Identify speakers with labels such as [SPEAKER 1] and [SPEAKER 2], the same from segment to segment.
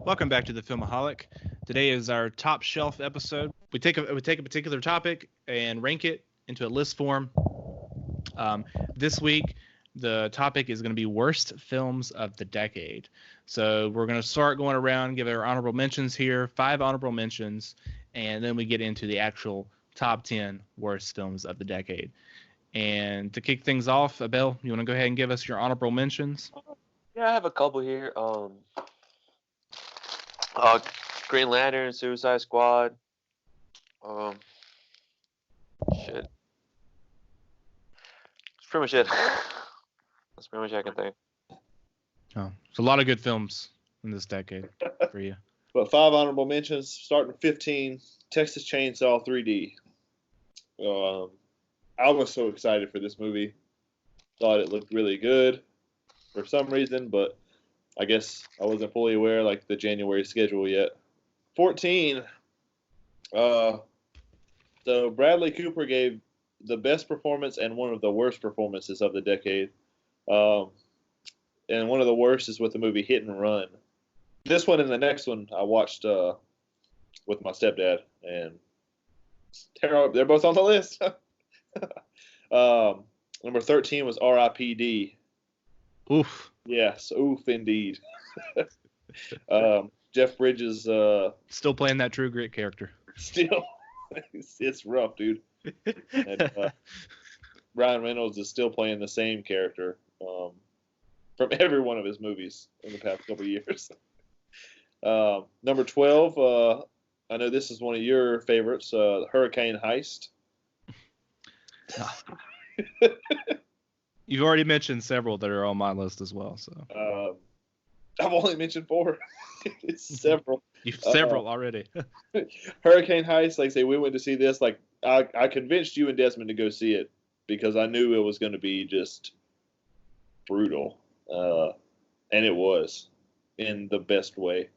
[SPEAKER 1] Welcome back to the Filmaholic. Today is our top shelf episode. We take a particular topic and rank it into a list form. This week, the topic is going to be worst films of the decade. So we're going to start going around, give our honorable mentions here, 5 honorable mentions, and then we get into the actual top 10 worst films of the decade. And to kick things off, Abel, you want to go ahead and give us your honorable mentions?
[SPEAKER 2] Yeah, I have a couple here. Green Lantern, Suicide Squad. Shit. That's pretty much it. That's pretty much I can think.
[SPEAKER 1] Oh, it's a lot of good films in this decade for you.
[SPEAKER 3] But 5 honorable mentions, starting at 15, Texas Chainsaw 3D. I was so excited for this movie. Thought it looked really good for some reason, but I guess I wasn't fully aware like the January schedule yet. 14. So Bradley Cooper gave the best performance and one of the worst performances of the decade. And one of the worst is with the movie Hit and Run. This one and the next one I watched with my stepdad, and they're both on the list. Number 13 was R.I.P.D.
[SPEAKER 1] Oof.
[SPEAKER 3] Yes, oof indeed. Jeff Bridges
[SPEAKER 1] still playing that True Grit character.
[SPEAKER 3] Still, it's rough, dude. And, Ryan Reynolds is still playing the same character from every one of his movies in the past couple of years. Number 12, I know this is one of your favorites, Hurricane Heist.
[SPEAKER 1] You've already mentioned several that are on my list as well. So
[SPEAKER 3] I've only mentioned 4. It's several.
[SPEAKER 1] You've several already.
[SPEAKER 3] Hurricane Heist, like I say, we went to see this. Like I convinced you and Desmond to go see it because I knew it was going to be just brutal, and it was in the best way.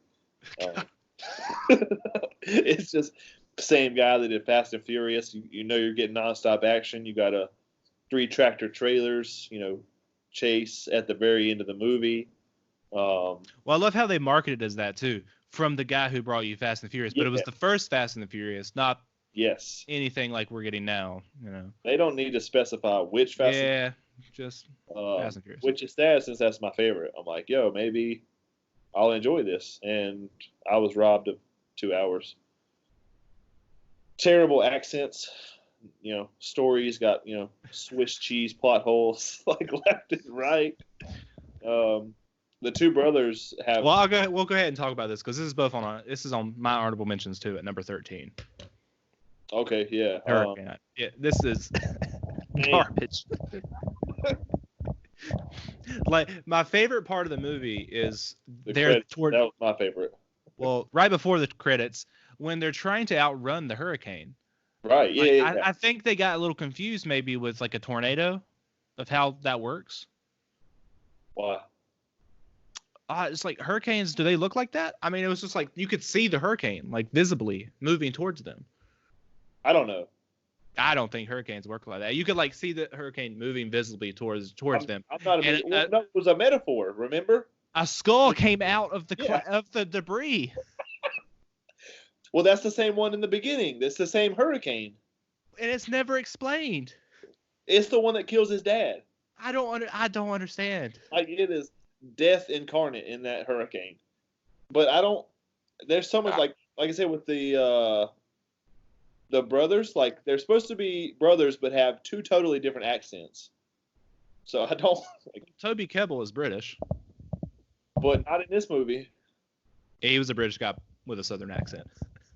[SPEAKER 3] It's just the same guy that did Fast and Furious. You know you're getting nonstop action. You got 3 tractor trailers, chase at the very end of the movie.
[SPEAKER 1] Well, I love how they marketed it as that too, from the guy who brought you Fast and Furious, but it was the first Fast and the Furious, not anything like we're getting now.
[SPEAKER 3] They don't need to specify which Fast.
[SPEAKER 1] Yeah, just Fast and Furious.
[SPEAKER 3] Which is sad since that's my favorite. I'm like, maybe I'll enjoy this, and I was robbed of 2 hours. Terrible accents. Stories got, Swiss cheese plot holes, like left and right. The 2 brothers have.
[SPEAKER 1] Well, we'll go ahead and talk about this because this is on my honorable mentions too at number 13.
[SPEAKER 3] Okay, yeah.
[SPEAKER 1] This is garbage. Like my favorite part of the movie is
[SPEAKER 3] that was my favorite.
[SPEAKER 1] Well, right before the credits, when they're trying to outrun the hurricane.
[SPEAKER 3] Right. Yeah.
[SPEAKER 1] I think they got a little confused maybe with like a tornado, of how that works.
[SPEAKER 3] Why?
[SPEAKER 1] It's like hurricanes. Do they look like that? I mean, it was just like you could see the hurricane like visibly moving towards them.
[SPEAKER 3] I don't know.
[SPEAKER 1] I don't think hurricanes work like that. You could like see the hurricane moving visibly towards them.
[SPEAKER 3] I'm not. No, it was a metaphor. Remember?
[SPEAKER 1] A skull came out of the debris.
[SPEAKER 3] Well, that's the same one in the beginning. That's the same hurricane.
[SPEAKER 1] And it's never explained.
[SPEAKER 3] It's the one that kills his dad.
[SPEAKER 1] I don't understand.
[SPEAKER 3] Like it is death incarnate in that hurricane. But I don't. There's so much like I said with the brothers. Like they're supposed to be brothers, but have 2 totally different accents. So I don't.
[SPEAKER 1] Toby Kebbell is British,
[SPEAKER 3] but not in this movie.
[SPEAKER 1] Yeah, he was a British guy with a Southern accent.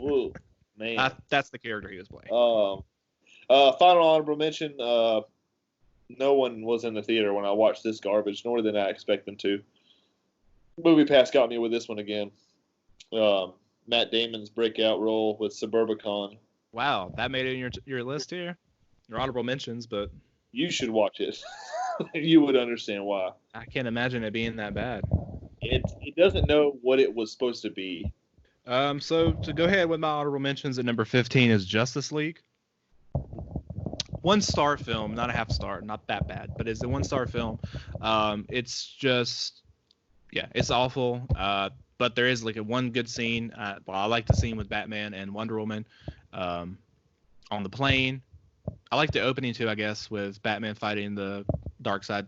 [SPEAKER 3] Ooh, man.
[SPEAKER 1] That's the character he was playing.
[SPEAKER 3] Final honorable mention. No one was in the theater when I watched this garbage, nor did I expect them to. Movie Pass got me with this one again. Matt Damon's breakout role with Suburbicon.
[SPEAKER 1] Wow, that made it in your list here? Your honorable mentions, but...
[SPEAKER 3] You should watch it. You would understand why.
[SPEAKER 1] I can't imagine it being that bad.
[SPEAKER 3] It doesn't know what it was supposed to be.
[SPEAKER 1] So to go ahead with my honorable mentions at number 15 is Justice League. 1-star film, not a half star, not that bad, but it's a 1-star film. It's just, it's awful. But there is like a one good scene. Well, I like the scene with Batman and Wonder Woman on the plane. I like the opening too, I guess, with Batman fighting the Darkseid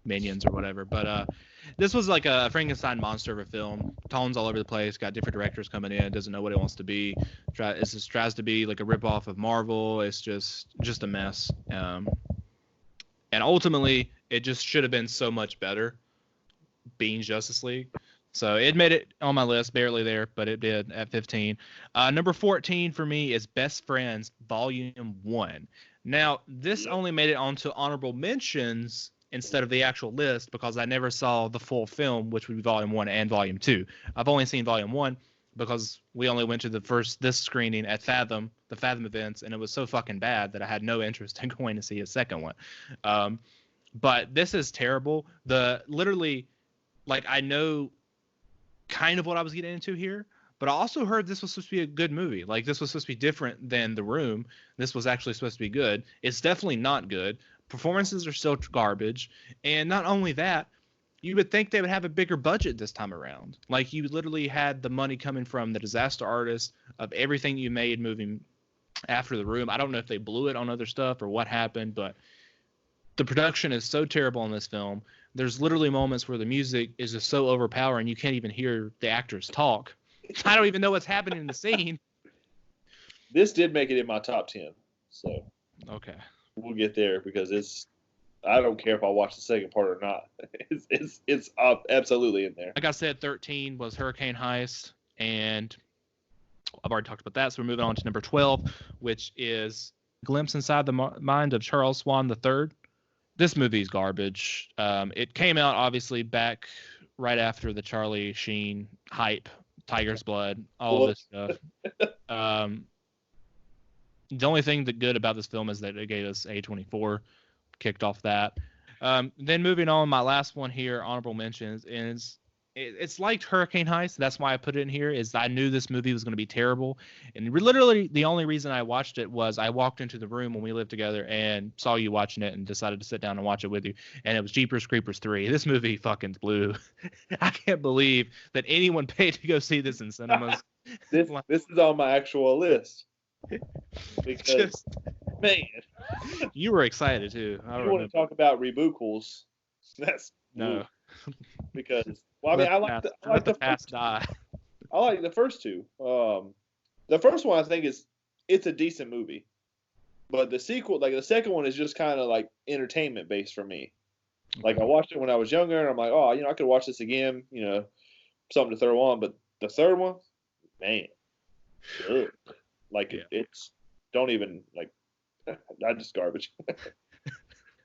[SPEAKER 1] minions or whatever. But this was like a Frankenstein monster of a film. Tones all over the place. Got different directors coming in. Doesn't know what it wants to be. It just tries to be like a ripoff of Marvel. It's just a mess. And ultimately, it just should have been so much better, being Justice League. So it made it on my list, barely there, but it did at 15. Number 14 for me is Best Friends Volume 1. Now, this only made it onto honorable mentions instead of the actual list because I never saw the full film, which would be Volume 1 and Volume 2. I've only seen Volume 1 because we only went to this screening at Fathom, the Fathom events, and it was so fucking bad that I had no interest in going to see a second one. But this is terrible. Literally, like, I know kind of what I was getting into here, but I also heard this was supposed to be a good movie. Like, this was supposed to be different than The Room. This was actually supposed to be good. It's definitely not good. Performances are still garbage. And not only that, you would think they would have a bigger budget this time around. Like, you literally had the money coming from the disaster artist of everything you made moving after The Room. I don't know if they blew it on other stuff or what happened, but the production is so terrible in this film. There's literally moments where the music is just so overpowering you can't even hear the actors talk. I don't even know what's happening in the scene.
[SPEAKER 3] This did make it in my top 10, so
[SPEAKER 1] okay,
[SPEAKER 3] we'll get there because I don't care if I watch the second part or not. It's absolutely in there.
[SPEAKER 1] Like I said, 13 was Hurricane Heist, and I've already talked about that. So we're moving on to number 12, which is Glimpse Inside the Mind of Charles Swan III. This movie's garbage. It came out obviously back right after the Charlie Sheen hype, Tiger's Blood, all of this stuff. The only thing that good about this film is that it gave us A24, kicked off that. Then moving on, my last one here, honorable mentions, is it's like Hurricane Heist. That's why I put it in here, is I knew this movie was going to be terrible. And literally the only reason I watched it was I walked into the room when we lived together and saw you watching it and decided to sit down and watch it with you. And it was Jeepers Creepers 3. This movie fucking blew. I can't believe that anyone paid to go see this in cinemas.
[SPEAKER 3] This is on my actual list. Because, man.
[SPEAKER 1] You were excited too.
[SPEAKER 3] You want to talk about rebookals. That's
[SPEAKER 1] no.
[SPEAKER 3] Because I mean, I like the
[SPEAKER 1] past die.
[SPEAKER 3] I like the first two. The first one I think it's a decent movie, but the sequel, like the second one, is just kind of like entertainment based for me. Like I watched it when I was younger, and I'm like, oh, I could watch this again, something to throw on. But the third one, man, ugh. Like it's don't even like, not just garbage.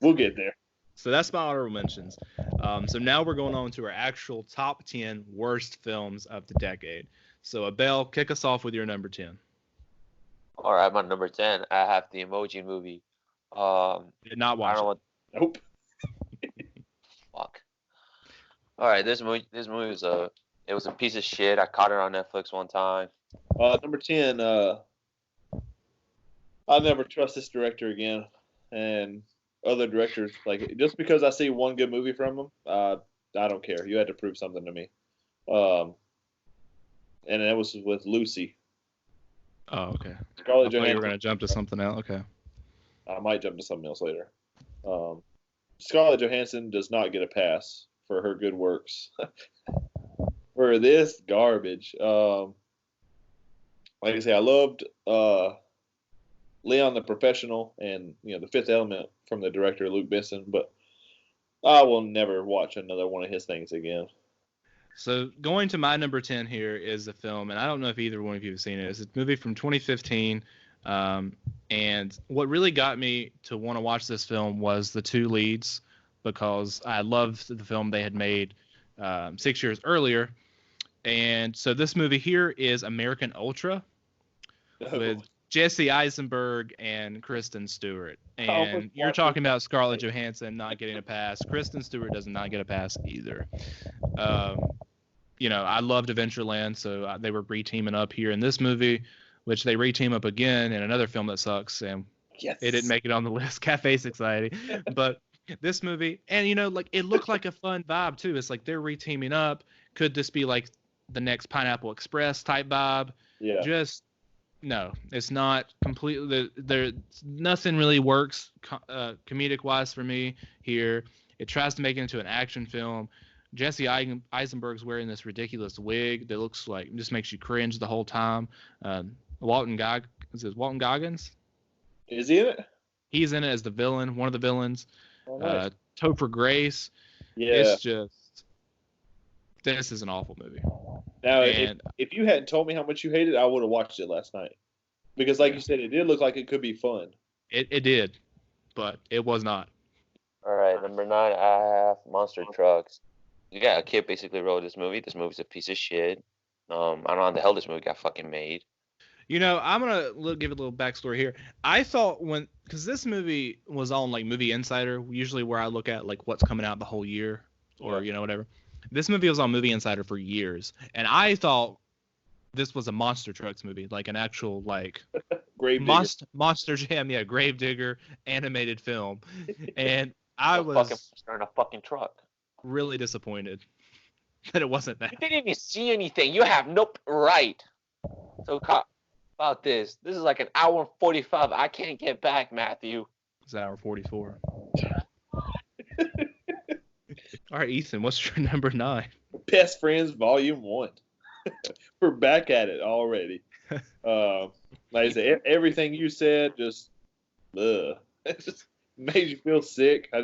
[SPEAKER 3] We'll get there.
[SPEAKER 1] So that's my honorable mentions. So now we're going on to our actual top 10 worst films of the decade. So Abel, kick us off with your number 10.
[SPEAKER 2] All right, my number 10, I have the Emoji Movie.
[SPEAKER 1] Did not watch it.
[SPEAKER 3] Nope.
[SPEAKER 2] Fuck. All right, this movie was a piece of shit. I caught it on Netflix one time.
[SPEAKER 3] Number 10, I'll never trust this director again. And other directors, like, just because I see one good movie from them, I don't care. You had to prove something to me. And that was with Lucy.
[SPEAKER 1] Oh, okay.
[SPEAKER 3] Scarlett
[SPEAKER 1] I thought you
[SPEAKER 3] Johansson.
[SPEAKER 1] were going to jump to something else. Okay.
[SPEAKER 3] I might jump to something else later. Scarlett Johansson does not get a pass for her good works. For this garbage. Like I say, I loved Leon the Professional and The Fifth Element from the director Luke Besson, but I will never watch another one of his things again.
[SPEAKER 1] So going to my number 10 here is a film, and I don't know if either one of you have seen it. It's a movie from 2015, and what really got me to want to watch this film was the two leads, because I loved the film they had made 6 years earlier. And so this movie here is American Ultra with Jesse Eisenberg and Kristen Stewart. And you're talking about Scarlett Johansson not getting a pass. Kristen Stewart does not get a pass either. I loved Adventureland, so they were re-teaming up here in this movie, which they re-team up again in another film that sucks, and it didn't make it on the list, Cafe Society. But this movie, and it looked like a fun vibe too. It's like they're re-teaming up, could this be like the next Pineapple Express type vibe?
[SPEAKER 3] Yeah.
[SPEAKER 1] Just no, it's not completely. There, nothing really works comedic wise for me here. It tries to make it into an action film. Jesse Eisenberg's wearing this ridiculous wig that looks like just makes you cringe the whole time. Walton Goggins?
[SPEAKER 3] Is he in it?
[SPEAKER 1] He's in it as the villain, one of the villains.
[SPEAKER 3] Oh, nice.
[SPEAKER 1] Topher Grace.
[SPEAKER 3] Yeah.
[SPEAKER 1] It's just, this is an awful movie.
[SPEAKER 3] Now,
[SPEAKER 1] And
[SPEAKER 3] if you hadn't told me how much you hated it, I would have watched it last night. Because, like you said, it did look like it could be fun.
[SPEAKER 1] it did, but it was not.
[SPEAKER 2] All right, number 9, I have Monster Trucks. Yeah, a kid basically wrote this movie. This movie's a piece of shit. I don't know how the hell this movie got fucking made.
[SPEAKER 1] You know, I'm gonna give a little backstory here. I thought because this movie was on like Movie Insider, usually where I look at like what's coming out the whole year or whatever. This movie was on Movie Insider for years, and I thought this was a Monster Trucks movie, like an actual like Monster Jam, Gravedigger animated film, and I was
[SPEAKER 2] in a fucking truck.
[SPEAKER 1] Really disappointed that it wasn't that.
[SPEAKER 2] You didn't even see anything. You have no right. So about this. This is like an hour and 45. I can't get back, Matthew.
[SPEAKER 1] It's an hour 44. All right, Ethan, what's your number 9?
[SPEAKER 3] Best Friends Volume 1. We're back at it already. Like I said, everything you said just, it just made you feel sick. I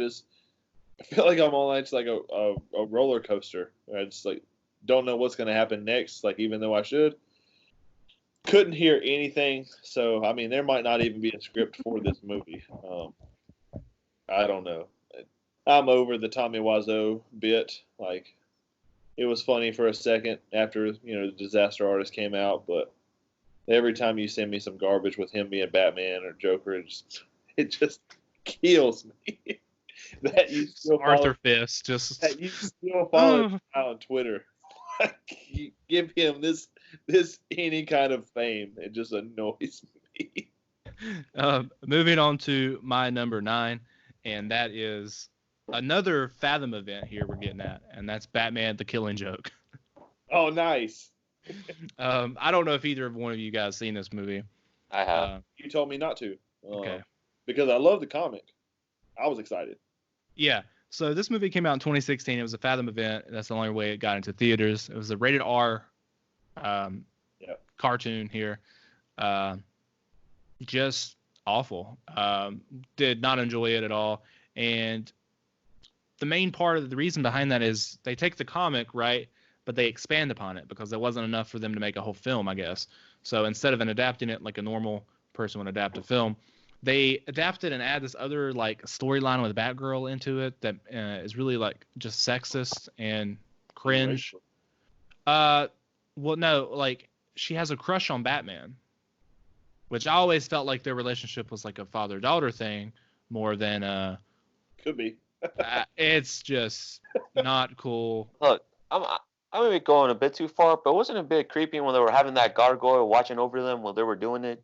[SPEAKER 3] feel like I'm on like a roller coaster. I just like don't know what's going to happen next. Like even though I should, couldn't hear anything. So I mean, there might not even be a script for this movie. I don't know. I'm over the Tommy Wiseau bit. Like it was funny for a second after the Disaster Artist came out, but every time you send me some garbage with him being Batman or Joker, it just kills me. That you still
[SPEAKER 1] Arthur Fist just
[SPEAKER 3] that you still follow on Twitter. Give him this any kind of fame. It just annoys me.
[SPEAKER 1] Moving on to my number 9, and that is another Fathom event here we're getting at, and that's Batman: The Killing Joke.
[SPEAKER 3] Oh, nice.
[SPEAKER 1] I don't know if either one of you guys seen this movie.
[SPEAKER 2] I have.
[SPEAKER 3] You told me not to.
[SPEAKER 1] Okay.
[SPEAKER 3] Because I love the comic. I was excited.
[SPEAKER 1] Yeah. So this movie came out in 2016. It was a Fathom event. That's the only way it got into theaters. It was a rated R cartoon here. Just awful. Did not enjoy it at all. And the main part of the reason behind that is they take the comic, right, but they expand upon it because there wasn't enough for them to make a whole film, I guess. So instead of adapting it like a normal person would adapt a film, they adapted and add this other like storyline with Batgirl into it that is really like just sexist and cringe. Well, no, like she has a crush on Batman, which I always felt like their relationship was like a father-daughter thing more than
[SPEAKER 3] could be.
[SPEAKER 1] It's just not cool.
[SPEAKER 2] Look, I'm maybe going a bit too far, but wasn't it a bit creepy when they were having that gargoyle watching over them while they were doing it?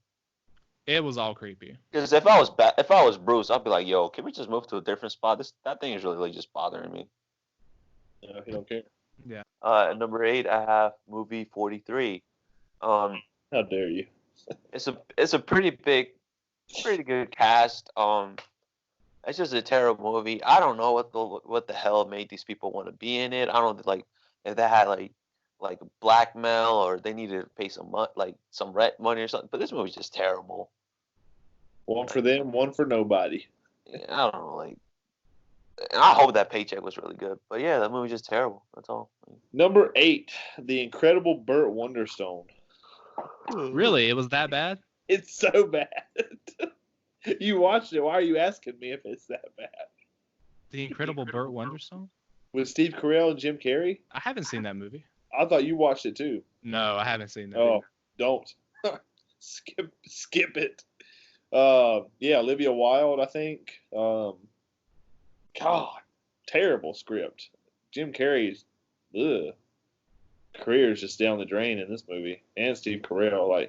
[SPEAKER 1] It was all creepy.
[SPEAKER 2] Because if I was Bruce, I'd be like, "Yo, can we just move to a different spot? That thing is really like, just bothering me."
[SPEAKER 3] No, you don't care.
[SPEAKER 1] Yeah.
[SPEAKER 2] At number 8, I have movie 43.
[SPEAKER 3] How dare you?
[SPEAKER 2] It's a pretty good cast. It's just a terrible movie. I don't know what the hell made these people want to be in it. I don't like if they had like blackmail or they needed to pay some rent money or something. But this movie's just terrible.
[SPEAKER 3] One for them, one for nobody.
[SPEAKER 2] Yeah, I don't know, and I hope that paycheck was really good. But yeah, that movie's just terrible. That's all.
[SPEAKER 3] Number 8, The Incredible Burt Wonderstone.
[SPEAKER 1] Really? It was that bad?
[SPEAKER 3] It's so bad. You watched it. Why are you asking me if it's that bad?
[SPEAKER 1] The Incredible Burt Wonderstone?
[SPEAKER 3] With Steve Carell and Jim Carrey?
[SPEAKER 1] I haven't seen that movie.
[SPEAKER 3] I thought you watched it too.
[SPEAKER 1] No, I haven't seen that.
[SPEAKER 3] Oh, don't. Skip it. Yeah, Olivia Wilde, I think. God, terrible script. Jim Carrey's career is just down the drain in this movie. And Steve Carell,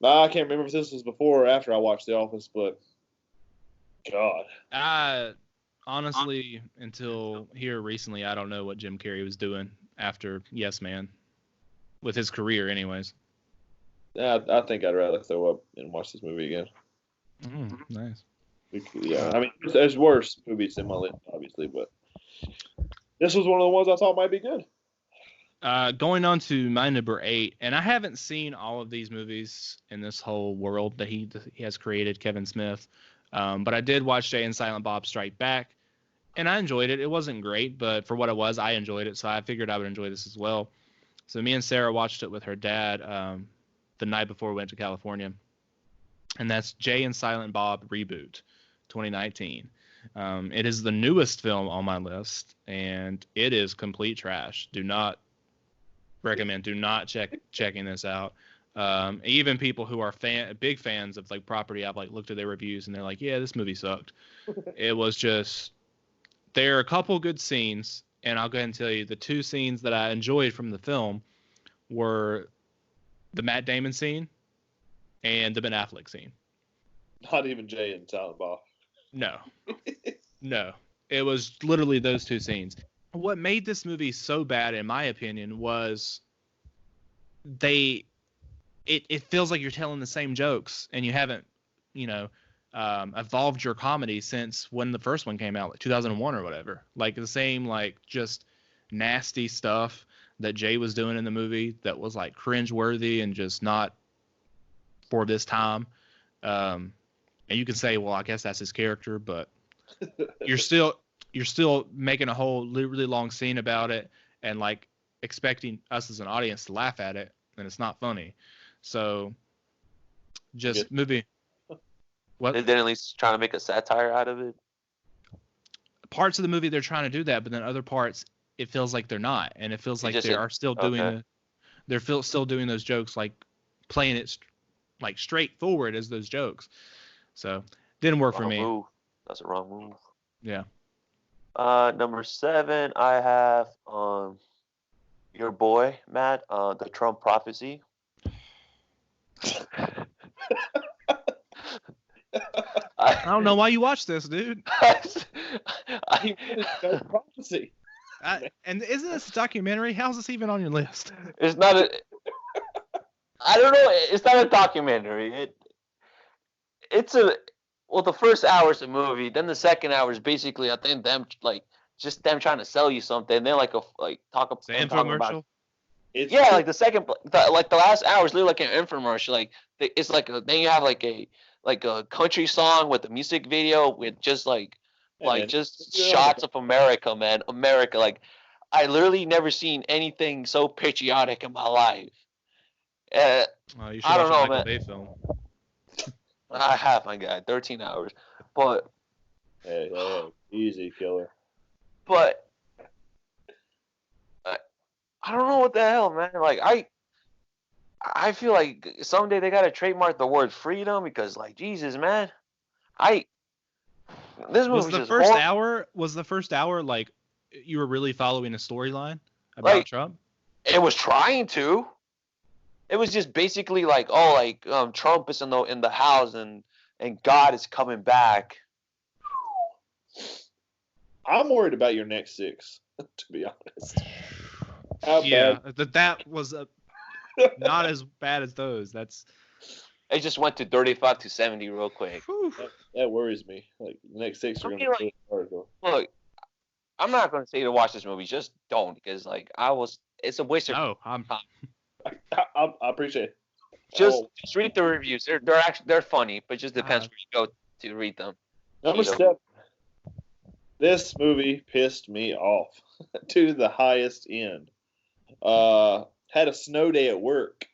[SPEAKER 3] I can't remember if this was before or after I watched The Office, but God.
[SPEAKER 1] Honestly, until here recently, I don't know what Jim Carrey was doing after Yes Man, with his career, anyways.
[SPEAKER 3] Yeah, I think I'd rather throw up and watch this movie again.
[SPEAKER 1] Nice.
[SPEAKER 3] Yeah, I mean, there's worse movies in my list, obviously, but this was one of the ones I thought might be good.
[SPEAKER 1] Going on to my number 8, and I haven't seen all of these movies in this whole world that he has created, Kevin Smith. But I did watch Jay and Silent Bob Strike Back, and I enjoyed it. It wasn't great, but for what it was, I enjoyed it, so I figured I would enjoy this as well. So me and Sarah watched it with her dad the night before we went to California, and that's Jay and Silent Bob Reboot 2019. It is the newest film on my list, and it is complete trash. Do not checking this out. Even people who are big fans of like property, I've like looked at their reviews and they're like, yeah, this movie sucked. It was just, there are a couple good scenes, and I'll go ahead and tell you the 2 scenes that I enjoyed from the film were the Matt Damon scene and the Ben Affleck scene.
[SPEAKER 3] Not even Jay and Silent Bob.
[SPEAKER 1] No, it was literally those 2 scenes. What made this movie so bad, in my opinion, was it feels like you're telling the same jokes, and you haven't, evolved your comedy since when the first one came out, like 2001 or whatever. Like the same, like just nasty stuff that Jay was doing in the movie that was like cringeworthy and just not for this time. And you can say, well, I guess that's his character, but you're still making a whole really long scene about it and like expecting us as an audience to laugh at it, and it's not funny. So just movie. What?
[SPEAKER 2] They're at least trying to make a satire out of it.
[SPEAKER 1] Parts of the movie they're trying to do that, but then other parts it feels like they're not, and it feels like they are still doing still doing those jokes, like playing it like straightforward as those jokes. So didn't work for me.
[SPEAKER 2] Move. That's a wrong move.
[SPEAKER 1] Yeah.
[SPEAKER 2] Number 7, I have your boy Matt, the Trump Prophecy.
[SPEAKER 1] I don't know why you watch this, dude.
[SPEAKER 3] Prophecy.
[SPEAKER 1] And isn't this a documentary? How's this even on your list?
[SPEAKER 2] It's not I don't know. It's not a documentary. The first hour is a movie. Then the second hour is basically, I think, them just them trying to sell you something. They're talking about
[SPEAKER 1] infomercial.
[SPEAKER 2] Like the last hour is literally like an infomercial. Like it's like then you have like a country song with a music video with just shots of America, man. America. Like I literally never seen anything so patriotic in my life.
[SPEAKER 1] You should
[SPEAKER 2] I don't
[SPEAKER 1] watch
[SPEAKER 2] know,
[SPEAKER 1] a Michael
[SPEAKER 2] man.
[SPEAKER 1] Bay film.
[SPEAKER 2] I have, my guy, 13 hours, but
[SPEAKER 3] hey, easy killer.
[SPEAKER 2] But I don't know what the hell, man. Like I feel like someday they gotta trademark the word freedom because, like, Jesus, man, this movie
[SPEAKER 1] was the first hour like you were really following a storyline about Trump?
[SPEAKER 2] It was trying to. It was just basically like, Trump is in the house and God is coming back.
[SPEAKER 3] I'm worried about your next 6, to be honest.
[SPEAKER 1] That was not as bad as those.
[SPEAKER 2] It just went to 35 to 70 real quick.
[SPEAKER 3] That worries me. Like the next 6 are going to be hard.
[SPEAKER 2] Look, I'm not going to say to watch this movie. Just don't, because it's a waste of time.
[SPEAKER 3] I appreciate it.
[SPEAKER 2] Just read the reviews. They're funny, but just depends where you go to read them.
[SPEAKER 3] Number 7. This movie pissed me off to the highest end. Had a snow day at work.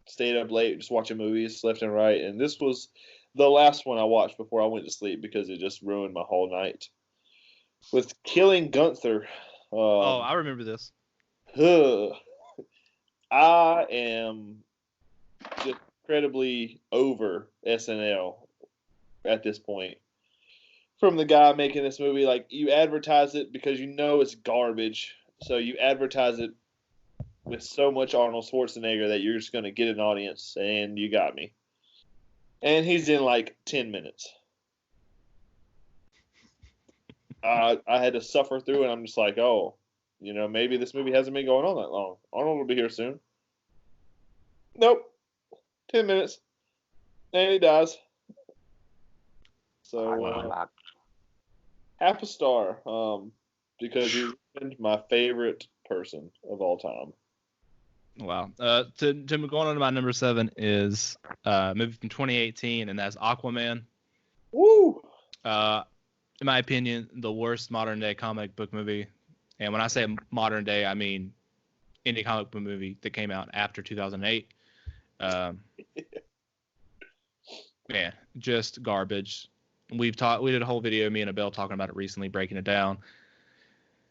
[SPEAKER 3] Stayed up late, just watching movies left and right, and this was the last one I watched before I went to sleep because it just ruined my whole night. With Killing Gunther.
[SPEAKER 1] I remember this.
[SPEAKER 3] I am just incredibly over SNL at this point. From the guy making this movie, like, you advertise it because you know it's garbage, so you advertise it with so much Arnold Schwarzenegger that you're just going to get an audience, and you got me. And he's in like 10 minutes. I had to suffer through it, and I'm just like, oh, maybe this movie hasn't been going on that long. Arnold will be here soon. Nope. 10 minutes. And he dies. So, half a star. Because he ruined my favorite person of all time.
[SPEAKER 1] Wow. To going on to my number 7 is a movie from 2018, and that's Aquaman.
[SPEAKER 3] Woo!
[SPEAKER 1] In my opinion, the worst modern day comic book movie. And when I say modern day, I mean any comic book movie that came out after 2008. Man, just garbage. We did a whole video, me and Abel talking about it recently, breaking it down.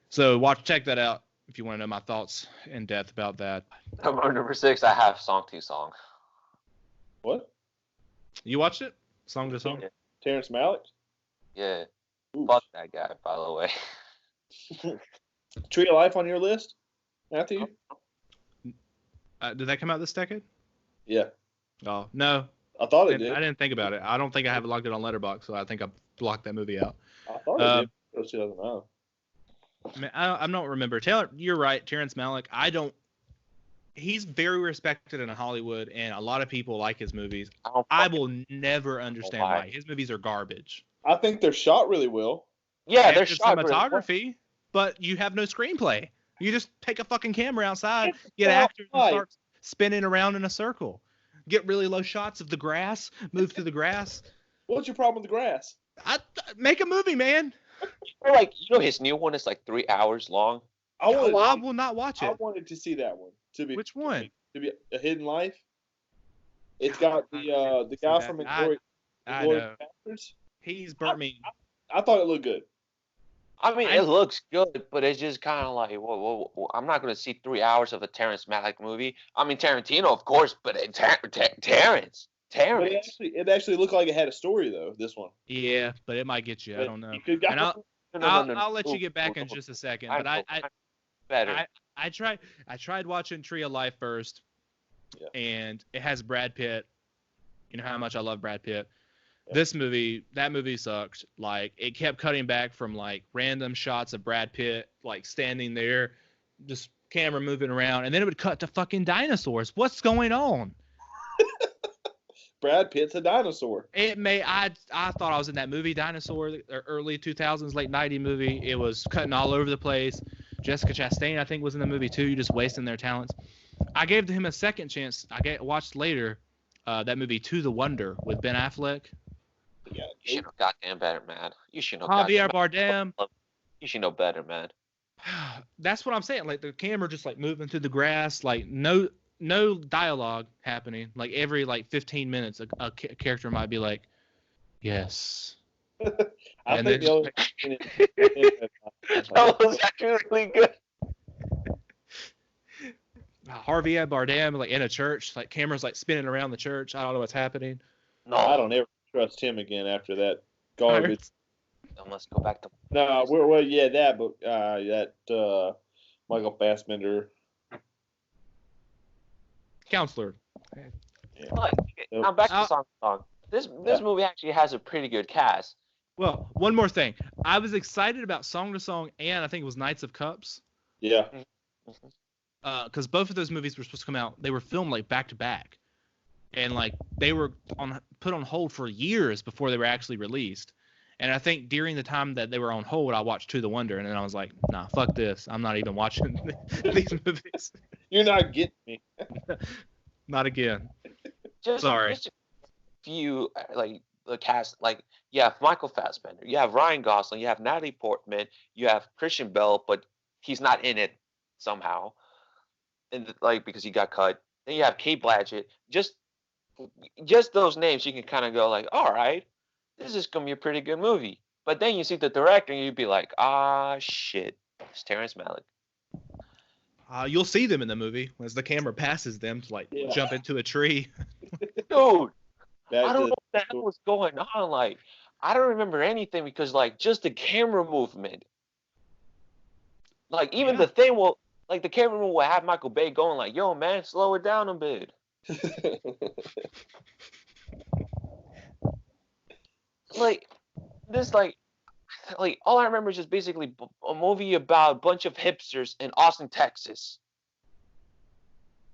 [SPEAKER 1] So check that out if you want to know my thoughts in depth about that.
[SPEAKER 2] Number 6, I have Song to Song.
[SPEAKER 3] What?
[SPEAKER 1] You watched it? Song to Song?
[SPEAKER 2] Yeah.
[SPEAKER 3] Terrence Malick?
[SPEAKER 2] Yeah.
[SPEAKER 3] Ooh.
[SPEAKER 2] Fuck that guy, by the way.
[SPEAKER 3] Tree of Life on your list, Matthew?
[SPEAKER 1] Did that come out this decade?
[SPEAKER 3] Yeah.
[SPEAKER 1] Oh, no.
[SPEAKER 3] I thought it did.
[SPEAKER 1] I didn't think about it. I don't think I have it logged in on Letterboxd, so I think I blocked that movie out.
[SPEAKER 3] I thought it did. It was 2009.
[SPEAKER 1] I don't remember. Taylor, you're right. Terrence Malick. He's very respected in Hollywood, and a lot of people like his movies. I will never understand why. His movies are garbage.
[SPEAKER 3] I think they're shot really well.
[SPEAKER 2] Yeah,
[SPEAKER 1] And
[SPEAKER 2] they're
[SPEAKER 1] there's
[SPEAKER 2] shot
[SPEAKER 1] cinematography, but you have no screenplay. You just take a fucking camera outside, get actors, and start spinning around in a circle. Get really low shots of the grass, move through the grass.
[SPEAKER 3] What's your problem with the grass?
[SPEAKER 1] Make a movie, man.
[SPEAKER 2] His new one is like 3 hours long.
[SPEAKER 1] I will not watch it.
[SPEAKER 3] I wanted to see that one.
[SPEAKER 1] Which one?
[SPEAKER 3] To be A Hidden Life. It's got the guy from Inglourious Basterds.
[SPEAKER 1] He's burnt me.
[SPEAKER 3] I thought it looked good.
[SPEAKER 2] I mean, it looks good, but it's just kind of like, well, I'm not going to see 3 hours of a Terrence Malick movie. I mean, Tarantino, of course, but Terrence.
[SPEAKER 3] But it actually looked like it had a story, though, this one.
[SPEAKER 1] Yeah, but it might get you. I don't know.
[SPEAKER 3] And
[SPEAKER 1] I'll let you get back in just a second. But I tried watching Tree of Life first, and it has Brad Pitt. You know how much I love Brad Pitt. Yeah. That movie sucked. Like, it kept cutting back from like random shots of Brad Pitt like standing there, just camera moving around, and then it would cut to fucking dinosaurs. What's going on?
[SPEAKER 3] Brad Pitt's a dinosaur.
[SPEAKER 1] I thought I was in that movie Dinosaur, early 2000s, late 90s movie. It was cutting all over the place. Jessica Chastain, I think, was in the movie too. You're just wasting their talents. I gave him a second chance. Watched later that movie To the Wonder with Ben Affleck.
[SPEAKER 2] Yeah, you should know goddamn better, man. You should know.
[SPEAKER 1] Javier Bardem.
[SPEAKER 2] You should know better, man.
[SPEAKER 1] That's what I'm saying. Like, the camera just like moving through the grass, like no dialogue happening. Like every 15 minutes, a character might be like, "Yes."
[SPEAKER 3] I think
[SPEAKER 2] that was actually really good.
[SPEAKER 1] Javier Bardem, like in a church, like cameras like spinning around the church. I don't know what's happening.
[SPEAKER 3] No, I don't ever trust him again after that garbage.
[SPEAKER 2] Let's go back to.
[SPEAKER 3] No, that Michael Fassbender.
[SPEAKER 1] Counselor.
[SPEAKER 2] Yeah. Now back to Song. This movie actually has a pretty good cast.
[SPEAKER 1] Well, one more thing. I was excited about Song to Song, and I think it was Knights of Cups.
[SPEAKER 3] Yeah.
[SPEAKER 1] Because both of those movies were supposed to come out. They were filmed like back to back, and like they were put on hold for years before they were actually released. And I think during the time that they were on hold, I watched To the Wonder, and then I was like, nah, fuck this. I'm not even watching these movies.
[SPEAKER 3] You're not getting me.
[SPEAKER 1] Not again.
[SPEAKER 2] Sorry. Just a few, like, the cast, like, you have Michael Fassbender, you have Ryan Gosling, you have Natalie Portman, you have Christian Bale, but he's not in it somehow, and like, because he got cut. Then you have Cate Blanchett. Just those names, you can kind of go like, all right, this is gonna be a pretty good movie. But then you see the director, and you'd be like, shit, it's Terrence Malick.
[SPEAKER 1] You'll see them in the movie as the camera passes them to jump into a tree.
[SPEAKER 2] Dude, I don't know what the hell was going on. Like, I don't remember anything because just the camera movement. Like, even the thing will, the camera will have Michael Bay going like, yo, man, slow it down a bit. like all I remember is just basically a movie about a bunch of hipsters in Austin, Texas.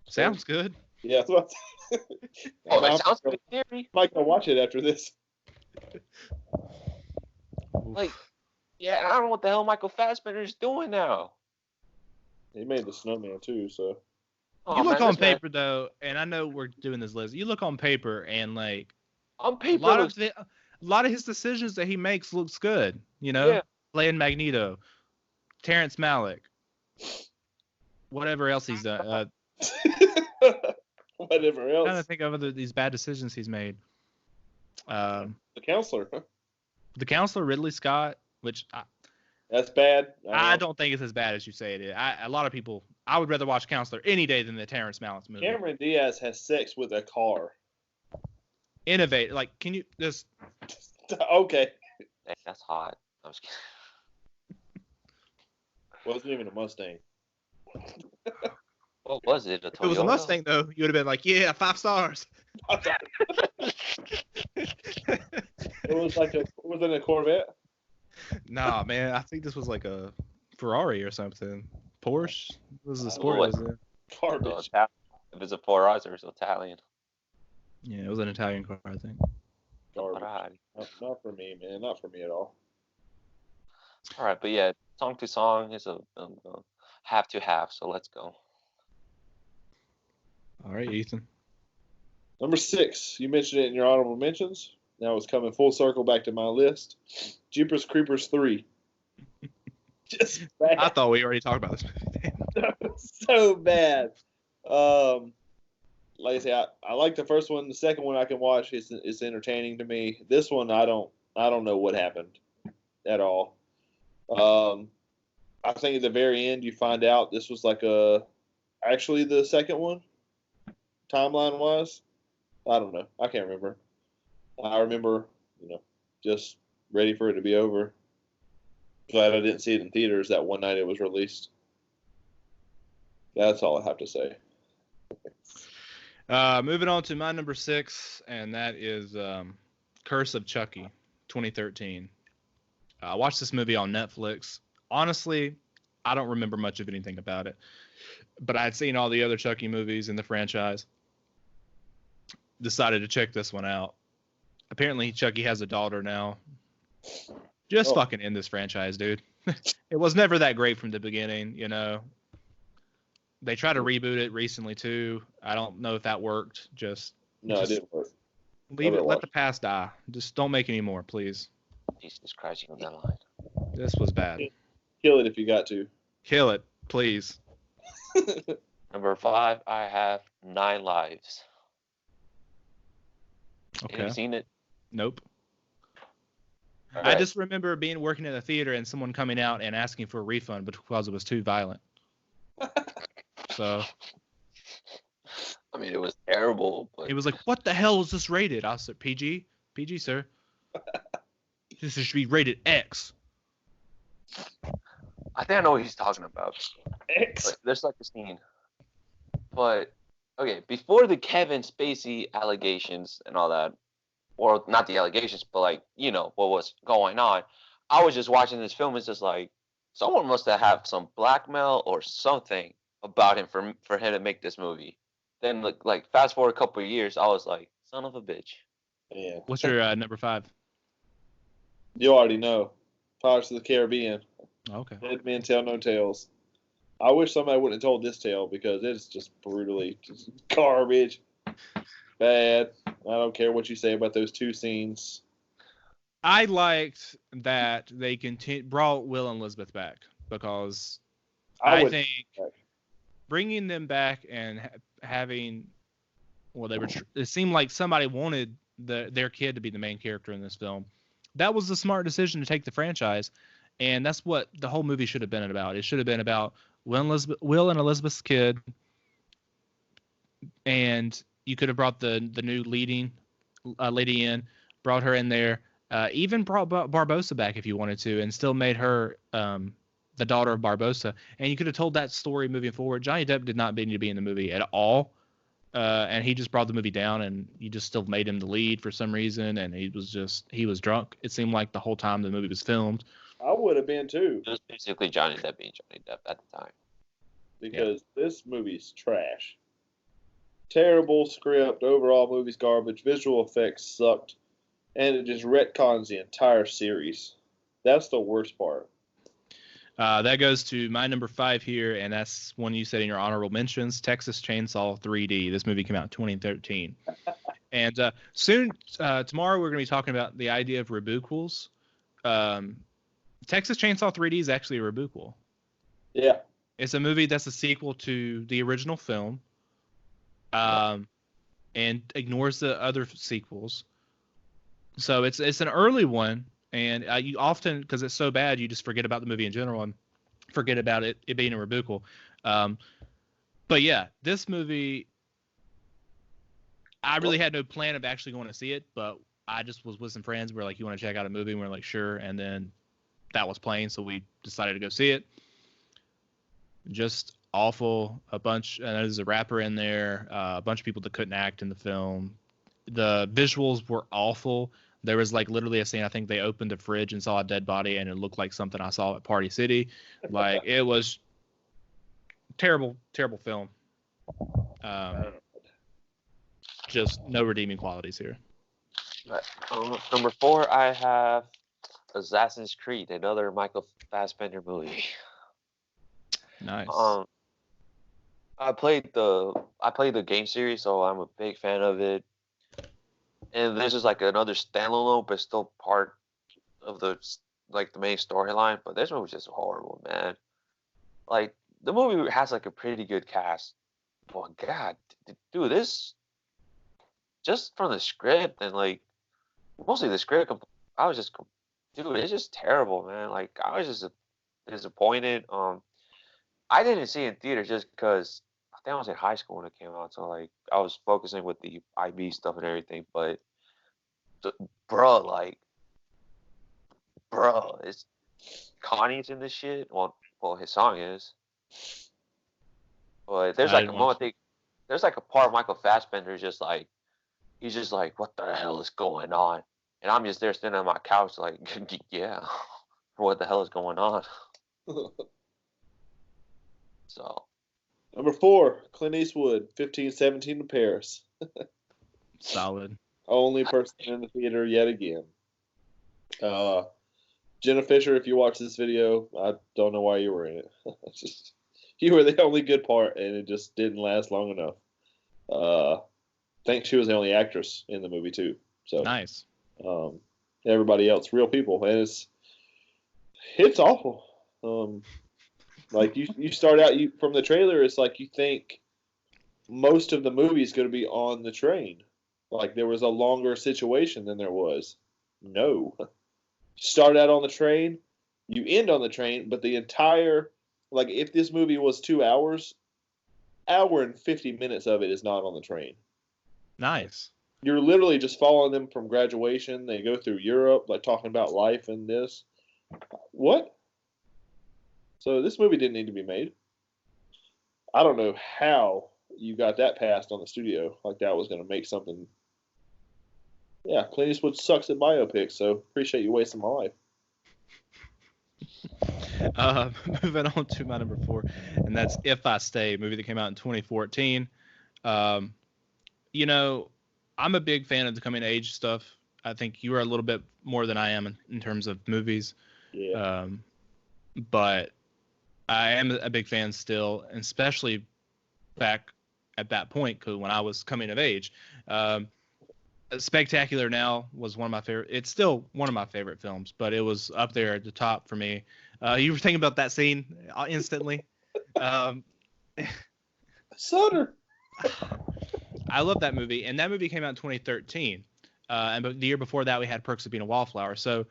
[SPEAKER 1] Sounds good.
[SPEAKER 3] Yeah. That's what
[SPEAKER 2] Oh, it sounds good in theory.
[SPEAKER 3] Mike, I'll watch it after this.
[SPEAKER 2] Like, yeah, I don't know what the hell Michael Fassbender is doing now.
[SPEAKER 3] He made the snowman too, so.
[SPEAKER 2] Oh,
[SPEAKER 1] You look
[SPEAKER 2] man,
[SPEAKER 1] on
[SPEAKER 2] this man-
[SPEAKER 1] paper though, and I know we're doing this list. You look on paper, and like
[SPEAKER 2] on
[SPEAKER 1] a
[SPEAKER 2] paper,
[SPEAKER 1] lot of his decisions that he makes looks good. You know,
[SPEAKER 2] Yeah.
[SPEAKER 1] playing Magneto, Terrence Malick, whatever else he's done.
[SPEAKER 3] Whatever else.
[SPEAKER 1] Trying to think of these bad decisions he's made.
[SPEAKER 3] The Counselor. Huh?
[SPEAKER 1] The Counselor, Ridley Scott, which
[SPEAKER 3] That's bad.
[SPEAKER 1] I don't think it's as bad as you say it is. A lot of people, I would rather watch Counselor any day than the Terrence Malick movie.
[SPEAKER 3] Cameron Diaz has sex with a car.
[SPEAKER 1] Innovate, like, can you just?
[SPEAKER 3] Okay.
[SPEAKER 2] Dang, that's hot. I'm just kidding.
[SPEAKER 3] Wasn't even a Mustang.
[SPEAKER 2] What was it?
[SPEAKER 1] If it was a Mustang, though, you would have been like, yeah, 5 stars.
[SPEAKER 3] Was it a Corvette?
[SPEAKER 1] Nah, man, I think this was like a Ferrari or something. Porsche? This is a sport.
[SPEAKER 2] what?
[SPEAKER 1] Was it?
[SPEAKER 3] Garbage.
[SPEAKER 2] If it's a Ferrari, it's Italian.
[SPEAKER 1] Yeah, it was an Italian car, I think.
[SPEAKER 3] Garbage.
[SPEAKER 2] Ferrari.
[SPEAKER 3] Not for me, man. Not for me at all.
[SPEAKER 2] All right, but yeah, song to song is a have to have. So let's go.
[SPEAKER 1] All right, Ethan.
[SPEAKER 3] Number 6. You mentioned it in your honorable mentions. Now it's coming full circle back to my list. Jeepers Creepers 3. Just bad.
[SPEAKER 1] I thought we already talked about this movie.
[SPEAKER 3] So bad. Like I say, I like the first one. The second one I can watch. It's entertaining to me. This one I don't know what happened at all. I think at the very end you find out this was like actually the second one, timeline wise. I don't know. I can't remember. I remember, just ready for it to be over. Glad I didn't see it in theaters that one night it was released. That's all I have to say.
[SPEAKER 1] Moving on to my number 6, and that is Curse of Chucky, 2013. I watched this movie on Netflix. Honestly, I don't remember much of anything about it, but I had seen all the other Chucky movies in the franchise. Decided to check this one out. Apparently, Chucky has a daughter now. Just fucking end this franchise, dude. It was never that great from the beginning, They tried to reboot it recently too. I don't know if that worked.
[SPEAKER 3] No, it didn't work.
[SPEAKER 1] Leave it. Let the past die. Just don't make any more, please.
[SPEAKER 2] Jesus Christ, you on that line.
[SPEAKER 1] This was bad.
[SPEAKER 3] Kill it if you got to.
[SPEAKER 1] Kill it, please.
[SPEAKER 2] Number 5, I have 9 Lives.
[SPEAKER 1] Okay.
[SPEAKER 2] Have you seen it?
[SPEAKER 1] Nope.
[SPEAKER 2] All
[SPEAKER 1] I
[SPEAKER 2] right.
[SPEAKER 1] just remember working at a theater and someone coming out and asking for a refund because it was too violent. So
[SPEAKER 2] I mean, it was terrible, but
[SPEAKER 1] it was like, what the hell is this rated? I said, PG, sir. This should be rated X.
[SPEAKER 2] I think I know what he's talking about.
[SPEAKER 3] X.
[SPEAKER 2] But there's like a scene. But okay, before the Kevin Spacey allegations and all that, or not the allegations, but like what was going on, I was just watching this film. It's just like someone must have some blackmail or something about him for him to make this movie. Then like fast forward a couple of years, I was like, son of a bitch.
[SPEAKER 3] Yeah.
[SPEAKER 1] What's your number 5?
[SPEAKER 3] You already know. Pirates of the Caribbean.
[SPEAKER 1] Okay.
[SPEAKER 3] Dead men tell no tales. I wish somebody wouldn't have told this tale because it's just brutally just garbage. Bad. I don't care what you say about those 2 scenes.
[SPEAKER 1] I liked that they brought Will and Elizabeth back because I think bringing them back and having, it seemed like somebody wanted their kid to be the main character in this film. That was the smart decision to take the franchise, and that's what the whole movie should have been about. It should have been about Will and Elizabeth's kid, and you could have brought the new leading lady in, brought her in there, even brought Barbossa back if you wanted to, and still made her the daughter of Barbossa. And you could have told that story moving forward. Johnny Depp did not need to be in the movie at all, and he just brought the movie down, and you just still made him the lead for some reason, and he was drunk. It seemed like the whole time the movie was filmed.
[SPEAKER 3] I would have been too.
[SPEAKER 2] It was basically Johnny Depp being Johnny Depp at the time.
[SPEAKER 3] Because this movie's trash. Terrible script, overall movie's garbage, visual effects sucked, and it just retcons the entire series. That's the worst part.
[SPEAKER 1] That goes to my number 5 here, and that's one you said in your honorable mentions, Texas Chainsaw 3D. This movie came out in 2013. And soon, tomorrow, we're going to be talking about the idea of rebootquels. Texas Chainsaw 3D is actually a rebootquel.
[SPEAKER 3] Yeah.
[SPEAKER 1] It's a movie that's a sequel to the original film, and ignores the other sequels. So it's an early one, and you often, because it's so bad, you just forget about the movie in general and forget about it being a rebootquel. But yeah, this movie, I really had no plan of actually going to see it, but I just was with some friends. We were like, "You want to check out a movie?" And we are like, "Sure." And then that was playing, so we decided to go see it. Just awful. There's a rapper in there, a bunch of people that couldn't act in the film. The visuals were awful. There was like literally a scene, I think they opened a fridge and saw a dead body, and it looked like something I saw at Party City. Like, it was terrible, terrible film. Just no redeeming qualities here.
[SPEAKER 2] Number 4, I have Assassin's Creed, another Michael Fassbender movie.
[SPEAKER 1] Nice.
[SPEAKER 2] I played the game series, so I'm a big fan of it. And this is like another standalone, but still part of the main storyline. But this one was just horrible, man. Like, the movie has like a pretty good cast. Well, God, dude, this just from the script and like mostly the script, I was just, dude, it's just terrible, man. Like, I was just disappointed. I didn't see it in theaters just because I think I was in high school when it came out, so like I was focusing with the IB stuff and everything. But, bro, it's Connie's in this shit. Well, his song is. But there's like a moment, there's like a part of Michael Fassbender just like, he's just like, what the hell is going on? And I'm just there sitting on my couch like, yeah, what the hell is going on? So,
[SPEAKER 3] number 4, Clint Eastwood, 1517 to Paris.
[SPEAKER 1] Solid.
[SPEAKER 3] Only person in the theater yet again. Jenna Fisher, if you watch this video, I don't know why you were in it. You were the only good part, and it just didn't last long enough. I think she was the only actress in the movie too. So
[SPEAKER 1] nice.
[SPEAKER 3] Everybody else, real people, and it's awful. Like you start out from the trailer, it's like you think most of the movie is going to be on the train. Like there was a longer situation than there was. No. Start out on the train, you end on the train, but the entire, like if this movie was 2 hours, hour and 50 minutes of it is not on the train.
[SPEAKER 1] Nice.
[SPEAKER 3] You're literally just following them from graduation. They go through Europe, like talking about life and this. What? So this movie didn't need to be made. I don't know how you got that passed on the studio. Like that was going to make something. Yeah, Clint Eastwood sucks at biopics, so appreciate you wasting my life.
[SPEAKER 1] Moving on to my number 4, and that's If I Stay, a movie that came out in 2014. You know, I'm a big fan of the coming of age stuff. I think you are a little bit more than I am in terms of movies.
[SPEAKER 3] Yeah.
[SPEAKER 1] But I am a big fan still, and especially back at that point when I was coming of age. Spectacular Now was one of my favorite. It's still one of my favorite films, but it was up there at the top for me. You were thinking about that scene instantly.
[SPEAKER 3] Sutter.
[SPEAKER 1] I love that movie, and that movie came out in 2013. And the year before that, we had Perks of Being a Wallflower. So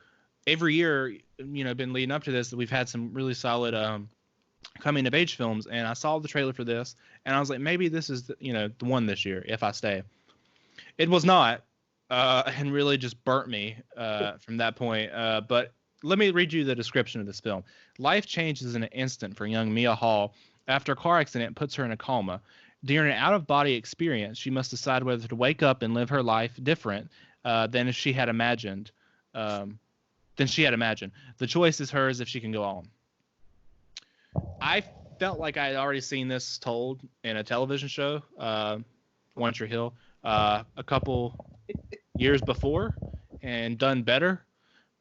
[SPEAKER 1] every year, been leading up to this, we've had some really solid coming of age films. And I saw the trailer for this, and I was like, maybe this is the one this year, If I Stay. It was not, and really just burnt me from that point. But let me read you the description of this film. Life changes in an instant for young Mia Hall after a car accident puts her in a coma. During an out-of-body experience, she must decide whether to wake up and live her life different than she had imagined. than she had imagined. The choice is hers if she can go on. I felt like I had already seen this told in a television show, One Tree Hill, a couple years before, and done better.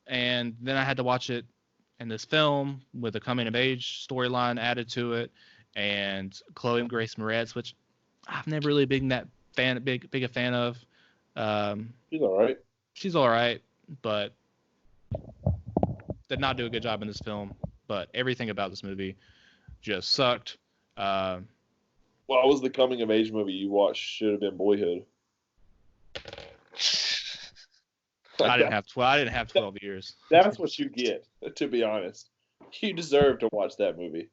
[SPEAKER 1] And then I had to watch it in this film with a coming of age storyline added to it, and Chloe Grace Moretz, which I've never really been that big a fan of.
[SPEAKER 3] She's all right.
[SPEAKER 1] She's all right, but did not do a good job in this film. But everything about this movie just sucked.
[SPEAKER 3] What was the coming of age movie you watched? Should have been Boyhood.
[SPEAKER 1] I didn't have 12 years.
[SPEAKER 3] That's what you get, to be honest. You deserve to watch that movie.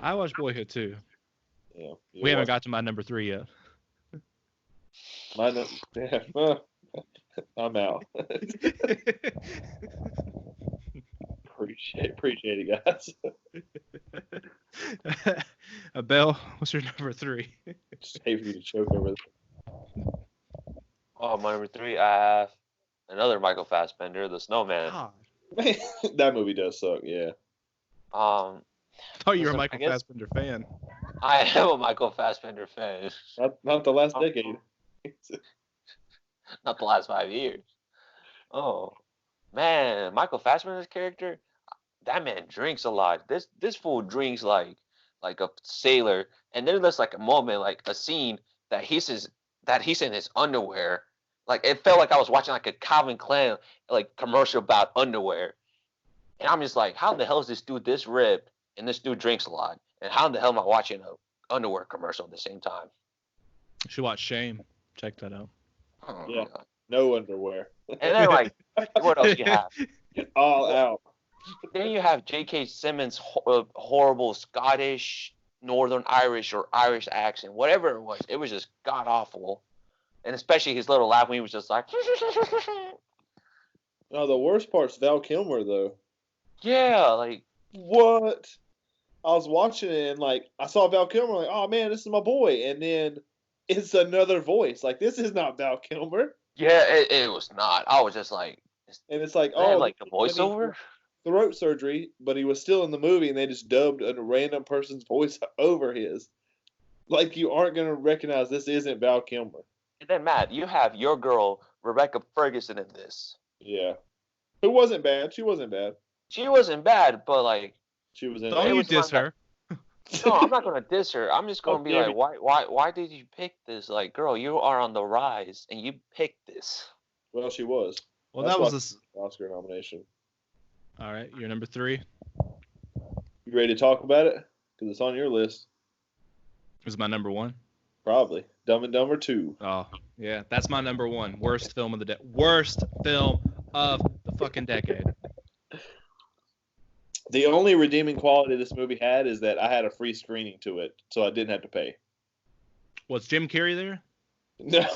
[SPEAKER 1] I watched Boyhood too.
[SPEAKER 3] Yeah,
[SPEAKER 1] we haven't got to my number 3 yet.
[SPEAKER 3] I'm out. Appreciate it, guys.
[SPEAKER 1] Bell, what's your number 3?
[SPEAKER 3] Just hate for you to choke over that.
[SPEAKER 2] Oh, my number 3, I have another Michael Fassbender, The Snowman.
[SPEAKER 1] God.
[SPEAKER 3] That movie does suck, yeah.
[SPEAKER 1] I thought you were a Michael Fassbender fan.
[SPEAKER 2] I am a Michael Fassbender fan.
[SPEAKER 3] Not the last decade.
[SPEAKER 2] Not the last 5 years. Oh, man, Michael Fassbender's character, that man drinks a lot. This fool drinks like a sailor. And then there's like a moment, like a scene that he's in his underwear. Like it felt like I was watching like a Calvin Klein like commercial about underwear. And I'm just like, how the hell is this dude this ripped and this dude drinks a lot? And how the hell am I watching an underwear commercial at the same time?
[SPEAKER 1] You should watch Shame. Check that out.
[SPEAKER 2] Oh,
[SPEAKER 3] Yeah.
[SPEAKER 2] God.
[SPEAKER 3] No underwear.
[SPEAKER 2] And then like, what else you have?
[SPEAKER 3] All out.
[SPEAKER 2] Then you have J.K. Simmons' horrible Scottish, Northern Irish, or Irish accent, whatever it was. It was just god awful, and especially his little laugh when he was just like,
[SPEAKER 3] No, the worst part's Val Kilmer though.
[SPEAKER 2] yeah, like
[SPEAKER 3] What? I was watching it and like I saw Val Kilmer, like, oh man, this is my boy, and then it's another voice. Like this is not Val Kilmer,
[SPEAKER 2] yeah, it was not. I was just like,
[SPEAKER 3] and it's like,
[SPEAKER 2] man,
[SPEAKER 3] oh,
[SPEAKER 2] like the voiceover.
[SPEAKER 3] throat surgery, but he was still in the movie, and they just dubbed a random person's voice over his. Like you aren't gonna recognize this isn't Val Kilmer.
[SPEAKER 2] And then Matt, you have your girl Rebecca Ferguson in this.
[SPEAKER 3] Yeah, who wasn't bad. She wasn't bad.
[SPEAKER 2] She wasn't bad, but like,
[SPEAKER 3] She was in.
[SPEAKER 1] Don't
[SPEAKER 2] it
[SPEAKER 1] you
[SPEAKER 2] was
[SPEAKER 1] diss
[SPEAKER 2] one
[SPEAKER 1] her.
[SPEAKER 2] no, I'm not gonna diss her. I'm just gonna be
[SPEAKER 3] damn
[SPEAKER 2] like, why did you pick this? Like, girl, you are on the rise, and you picked this.
[SPEAKER 3] Well, she was.
[SPEAKER 1] Well,
[SPEAKER 3] That's
[SPEAKER 1] that was
[SPEAKER 3] why Oscar nomination.
[SPEAKER 1] all right. Your number 3
[SPEAKER 3] You ready to talk about it? Because it's on your list.
[SPEAKER 1] is my number 1.
[SPEAKER 3] Probably. Dumb and Dumber 2.
[SPEAKER 1] Oh, yeah, that's my number 1. Worst film of the worst film of the fucking decade.
[SPEAKER 3] The only redeeming quality this movie had is that I had a free screening to it, so I didn't have to pay.
[SPEAKER 1] Was Jim Carrey there?
[SPEAKER 3] No.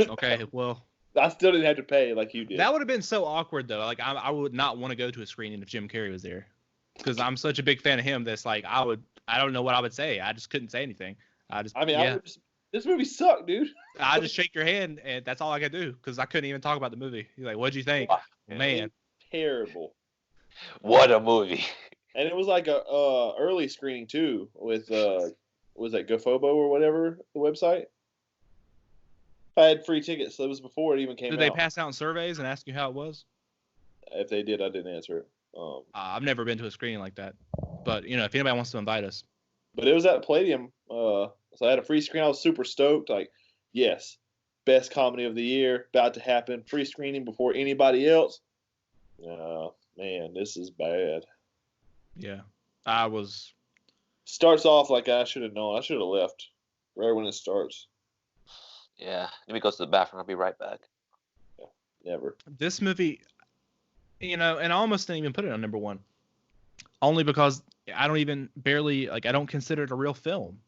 [SPEAKER 1] Okay, well,
[SPEAKER 3] I still didn't have to pay like you did.
[SPEAKER 1] that would have been so awkward though. Like I would not want to go to a screening if Jim Carrey was there, because I'm such a big fan of him. That's like I don't know what I would say. I just couldn't say anything. I would
[SPEAKER 3] this movie sucked, dude.
[SPEAKER 1] I just shake your hand and that's all I could do because I couldn't even talk about the movie. He's like, "What'd you think?" Man,
[SPEAKER 3] Terrible.
[SPEAKER 2] What a movie!
[SPEAKER 3] And it was like a early screening too with was that GoFobo or whatever the website. I had free tickets. So it was before it even came out.
[SPEAKER 1] did they pass out in surveys and ask you how it was?
[SPEAKER 3] If they did, I didn't answer it.
[SPEAKER 1] I've never been to a screening like that, but if anybody wants to invite us.
[SPEAKER 3] But it was at Palladium, so I had a free screen. I was super stoked. Like, yes, best comedy of the year, about to happen. Free screening before anybody else. Man, this is bad.
[SPEAKER 1] Yeah, I was.
[SPEAKER 3] Starts off like I should have known. I should have left right when it starts.
[SPEAKER 2] Yeah, let me go to the bathroom. I'll be right back.
[SPEAKER 3] Never.
[SPEAKER 1] This movie, and I almost didn't even put it on number 1, only because I don't even barely I don't consider it a real film.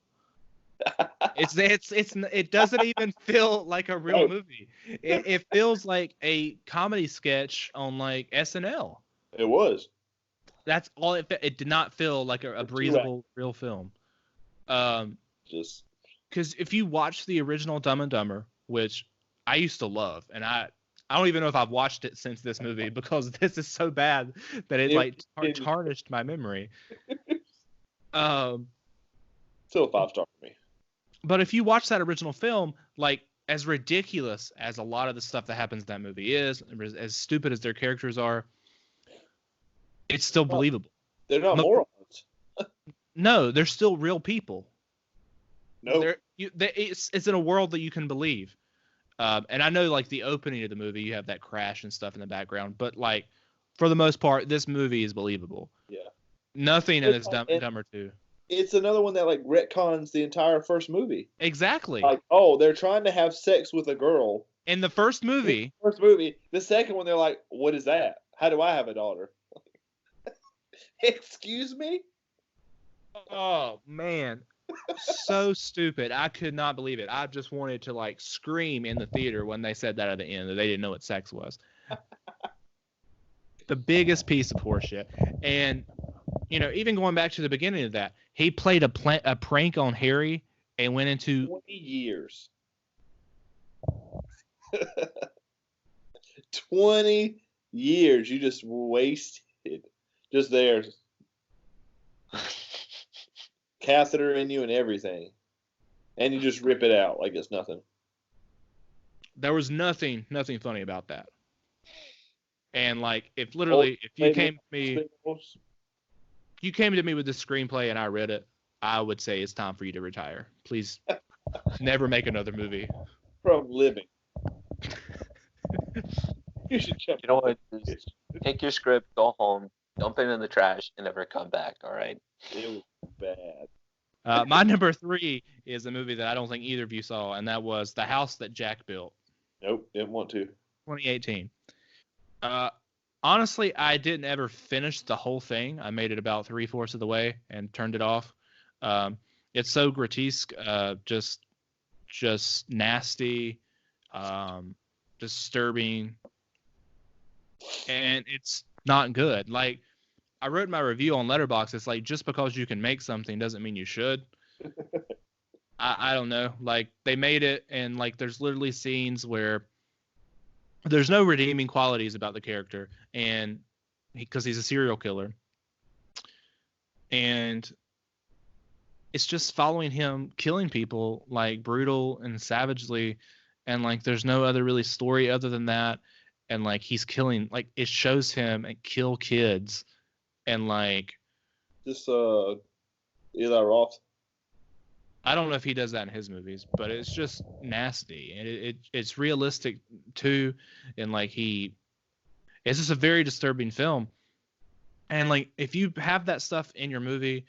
[SPEAKER 1] It doesn't even feel like a real movie. It feels like a comedy sketch on like SNL.
[SPEAKER 3] It was.
[SPEAKER 1] That's all it did not feel like a breathable real film.
[SPEAKER 3] Just
[SPEAKER 1] because if you watch the original Dumb and Dumber, which I used to love, and I I don't even know if I've watched it since this movie because this is so bad that it like tarnished my memory.
[SPEAKER 3] Still a 5-star for me.
[SPEAKER 1] But if you watch that original film, like as ridiculous as a lot of the stuff that happens in that movie is, as stupid as their characters are, it's still believable.
[SPEAKER 3] They're not morons.
[SPEAKER 1] No, they're still real people.
[SPEAKER 3] No,
[SPEAKER 1] it's in a world that you can believe. And I know, like, the opening of the movie, you have that crash and stuff in the background, but like, for the most part, this movie is believable.
[SPEAKER 3] Yeah.
[SPEAKER 1] Nothing in this Dumber 2.
[SPEAKER 3] It's another one that like retcons the entire first movie.
[SPEAKER 1] Exactly.
[SPEAKER 3] Like, oh, they're trying to have sex with a girl.
[SPEAKER 1] In the first movie.
[SPEAKER 3] The second one, they're like, what is that? How do I have a daughter? Excuse me?
[SPEAKER 1] Oh, man. So stupid. I could not believe it. I just wanted to like scream in the theater when they said that at the end, that they didn't know what sex was. The biggest piece of horseshit. And, you know, even going back to the beginning of that, he played a prank on Harry and went into
[SPEAKER 3] 20 years. 20 years you just wasted. Just there. Catheter in you and everything. And you just rip it out like it's nothing.
[SPEAKER 1] There was nothing funny about that. And like, if you came to me with this screenplay and I read it, I would say it's time for you to retire. Please never make another movie.
[SPEAKER 3] From living. You should jump.
[SPEAKER 2] You know what? Just take your script, go home, dump it in the trash, and never come back, all right?
[SPEAKER 3] It was bad.
[SPEAKER 1] My number 3 is a movie that I don't think either of you saw, and that was The House That Jack Built.
[SPEAKER 3] Nope, didn't want to.
[SPEAKER 1] 2018. Honestly, I didn't ever finish the whole thing. I made it about 3/4 of the way and turned it off. It's so grotesque, just nasty, disturbing, and it's not good. Like, I wrote my review on Letterboxd. It's like, just because you can make something doesn't mean you should. I don't know. Like, they made it, and like, there's literally scenes where there's no redeeming qualities about the character, and because he's a serial killer, and it's just following him killing people like brutal and savagely, and like, there's no other really story other than that, and like, he's killing, like, it shows him and kill kids. And like,
[SPEAKER 3] just Eli Roth.
[SPEAKER 1] I don't know if he does that in his movies, but it's just nasty, and it's realistic too. And like, it's just a very disturbing film. And like, if you have that stuff in your movie,